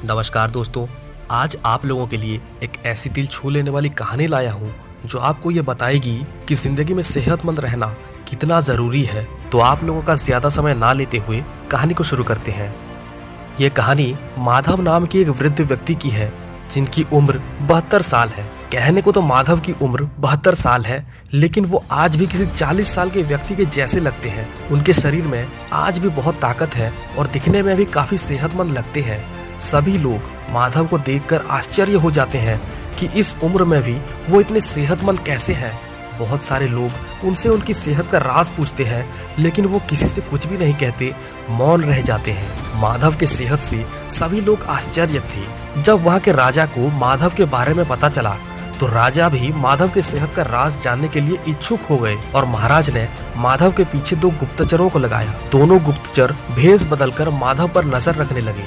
नमस्कार दोस्तों, आज आप लोगों के लिए एक ऐसी दिल छू लेने वाली कहानी लाया हूँ जो आपको ये बताएगी कि जिंदगी में सेहतमंद रहना कितना ज़रूरी है। तो आप लोगों का ज़्यादा समय ना लेते हुए कहानी को शुरू करते हैं। ये कहानी माधव नाम के एक वृद्ध व्यक्ति की है जिनकी उम्र 72 साल है। कहने को तो माधव की उम्र 72 साल है, लेकिन वो आज भी किसी 40 साल के व्यक्ति के जैसे लगते हैं। उनके शरीर में आज भी बहुत ताकत है और दिखने में भी काफ़ी सेहतमंद लगते हैं। सभी लोग माधव को देखकर आश्चर्य हो जाते हैं कि इस उम्र में भी वो इतने सेहतमंद कैसे हैं। बहुत सारे लोग उनसे उनकी सेहत का राज पूछते हैं, लेकिन वो किसी से कुछ भी नहीं कहते, मौन रह जाते हैं। माधव के सेहत से सभी लोग आश्चर्य थे। जब वहाँ के राजा को माधव के बारे में पता चला तो राजा भी माधव के सेहत का राज जानने के लिए इच्छुक हो गए और महाराज ने माधव के पीछे 2 गुप्तचरों को लगाया। दोनों गुप्तचर भेष बदलकर माधव पर नजर रखने लगे।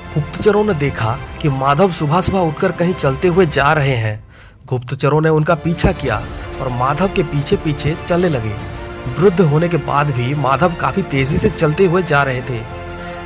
गुप्तचरों ने देखा कि माधव सुबह सुबह उठकर कहीं चलते हुए जा रहे हैं। गुप्तचरों ने उनका पीछा किया और माधव के पीछे पीछे चलने लगे। वृद्ध होने के बाद भी माधव काफी तेजी से चलते हुए जा रहे थे।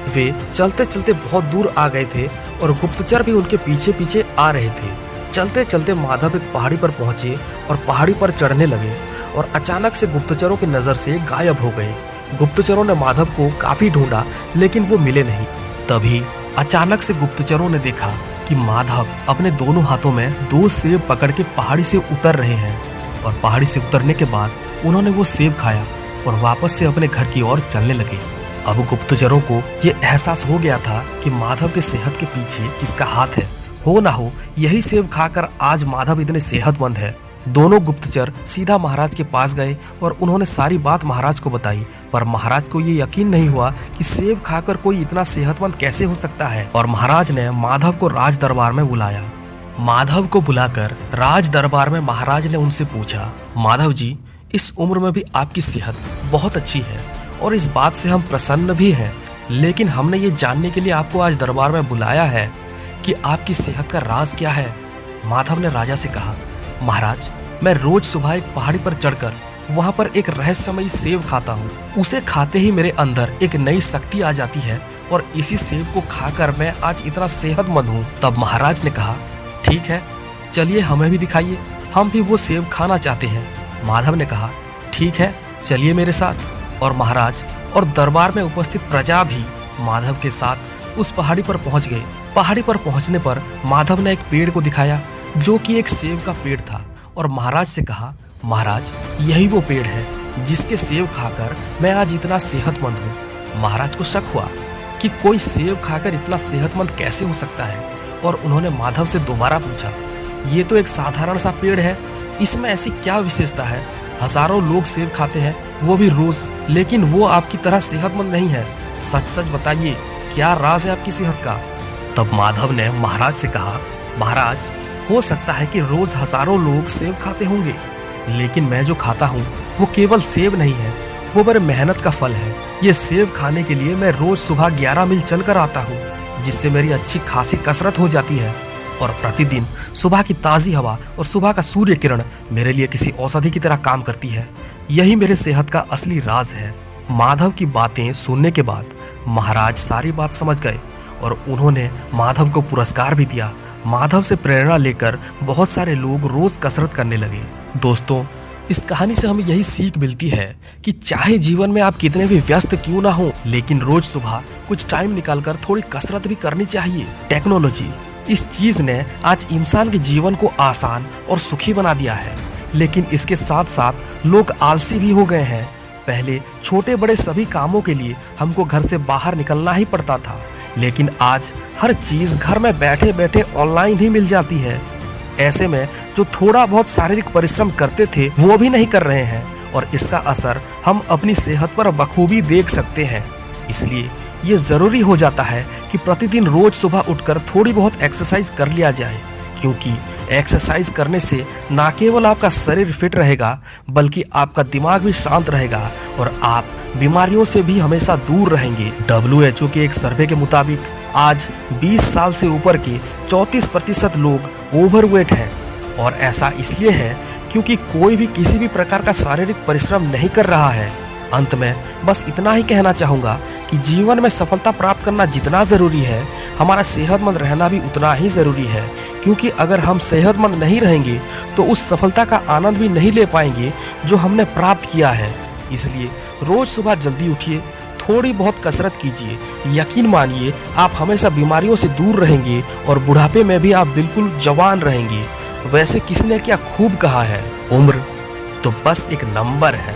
वे चलते चलते बहुत दूर आ गए थे और गुप्तचर भी उनके पीछे पीछे आ रहे थे। चलते चलते माधव एक पहाड़ी पर पहुंचे और पहाड़ी पर चढ़ने लगे और अचानक से गुप्तचरों की नजर से गायब हो गए। गुप्तचरों ने माधव को काफी ढूंढा, लेकिन वो मिले नहीं। तभी अचानक से गुप्तचरों ने देखा कि माधव अपने दोनों हाथों में 2 सेब पकड़ के पहाड़ी से उतर रहे हैं और पहाड़ी से उतरने के बाद उन्होंने वो सेब खाया और वापस से अपने घर की ओर चलने लगे। अब गुप्तचरों को ये एहसास हो गया था कि माधव के सेहत के पीछे किसका हाथ है। हो ना हो यही सेब खाकर आज माधव इतने सेहतमंद है। दोनों गुप्तचर सीधा महाराज के पास गए और उन्होंने सारी बात महाराज को बताई, पर महाराज को ये यकीन नहीं हुआ कि सेब खाकर कोई इतना सेहतमंद कैसे हो सकता है। और महाराज ने माधव को राज दरबार में बुलाया। माधव को बुलाकर राज दरबार में महाराज ने उनसे पूछा, माधव जी, इस उम्र में भी आपकी सेहत बहुत अच्छी है और इस बात से हम प्रसन्न भी हैं, लेकिन हमने ये जानने के लिए आपको आज दरबार में बुलाया है कि आपकी सेहत का राज क्या है। माधव ने राजा से कहा, महाराज, मैं रोज सुबह एक पहाड़ी पर चढ़कर वहां पर एक रहस्यमयी सेब खाता हूँ। उसे खाते ही मेरे अंदर एक नई शक्ति आ जाती है और इसी सेब को खाकर मैं आज इतना सेहतमंद हूँ। तब महाराज ने कहा, ठीक है, चलिए हमें भी दिखाइए, हम भी वो सेब खाना चाहते हैं। माधव ने कहा, ठीक है, चलिए मेरे साथ। और महाराज और दरबार में उपस्थित प्रजा भी माधव के साथ उस पहाड़ी पर पहुंच गए। पहाड़ी पर पहुंचने पर माधव ने एक पेड़ को दिखाया जो कि एक सेब का पेड़ था और महाराज से कहा, महाराज, यही वो पेड़ है जिसके सेब खाकर मैं आज इतना सेहतमंद हूँ। महाराज को शक हुआ कि कोई सेब खाकर इतना सेहतमंद कैसे हो सकता है और उन्होंने माधव से दोबारा पूछा, ये तो एक साधारण सा पेड़ है, इसमें ऐसी क्या विशेषता है? हजारों लोग सेब खाते हैं, वो भी रोज, लेकिन वो आपकी तरह सेहतमंद नहीं है। सच सच बताइए, क्या राज है आपकी सेहत का? तब माधव ने महाराज से कहा, महाराज, हो सकता है कि रोज हजारों लोग सेब खाते होंगे, लेकिन मैं जो खाता हूँ वो केवल सेब नहीं है, वो मेरे मेहनत का फल है। ये सेब खाने के लिए मैं रोज सुबह 11 मील चलकर आता हूँ, जिससे मेरी अच्छी खासी कसरत हो जाती है और प्रतिदिन सुबह की ताज़ी हवा और सुबह का सूर्य किरण मेरे लिए किसी औषधि की तरह काम करती है। यही मेरे सेहत का असली राज है। माधव की बातें सुनने के बाद महाराज सारी बात समझ गए और उन्होंने माधव को पुरस्कार भी दिया। माधव से प्रेरणा लेकर बहुत सारे लोग रोज कसरत करने लगे। दोस्तों, इस कहानी से हमें यही सीख मिलती है कि चाहे जीवन में आप कितने भी व्यस्त क्यों ना हो, लेकिन रोज सुबह कुछ टाइम निकालकर थोड़ी कसरत भी करनी चाहिए। टेक्नोलॉजी, इस चीज ने आज इंसान के जीवन को आसान और सुखी बना दिया है, लेकिन इसके साथ साथ लोग आलसी भी हो गए हैं। पहले छोटे बड़े सभी कामों के लिए हमको घर से बाहर निकलना ही पड़ता था, लेकिन आज हर चीज घर में बैठे बैठे ऑनलाइन ही मिल जाती है। ऐसे में जो थोड़ा बहुत शारीरिक परिश्रम करते थे वो भी नहीं कर रहे हैं और इसका असर हम अपनी सेहत पर बखूबी देख सकते हैं। इसलिए ये जरूरी हो जाता है कि प्रतिदिन रोज सुबह उठकर थोड़ी बहुत एक्सरसाइज कर लिया जाए, क्योंकि एक्सरसाइज करने से ना केवल आपका शरीर फिट रहेगा, बल्कि आपका दिमाग भी शांत रहेगा और आप बीमारियों से भी हमेशा दूर रहेंगे। WHO के एक सर्वे के मुताबिक आज 20 साल से ऊपर के 34% लोग ओवरवेट हैं और ऐसा इसलिए है क्योंकि कोई भी किसी भी प्रकार का शारीरिक परिश्रम नहीं कर रहा है। अंत में बस इतना ही कहना चाहूँगा कि जीवन में सफलता प्राप्त करना जितना ज़रूरी है, हमारा सेहतमंद रहना भी उतना ही ज़रूरी है। क्योंकि अगर हम सेहतमंद नहीं रहेंगे तो उस सफलता का आनंद भी नहीं ले पाएंगे जो हमने प्राप्त किया है। इसलिए रोज़ सुबह जल्दी उठिए, थोड़ी बहुत कसरत कीजिए। यकीन मानिए आप हमेशा बीमारियों से दूर रहेंगे और बुढ़ापे में भी आप बिल्कुल जवान रहेंगे। वैसे किसी ने क्या खूब कहा है, उम्र तो बस एक नंबर है।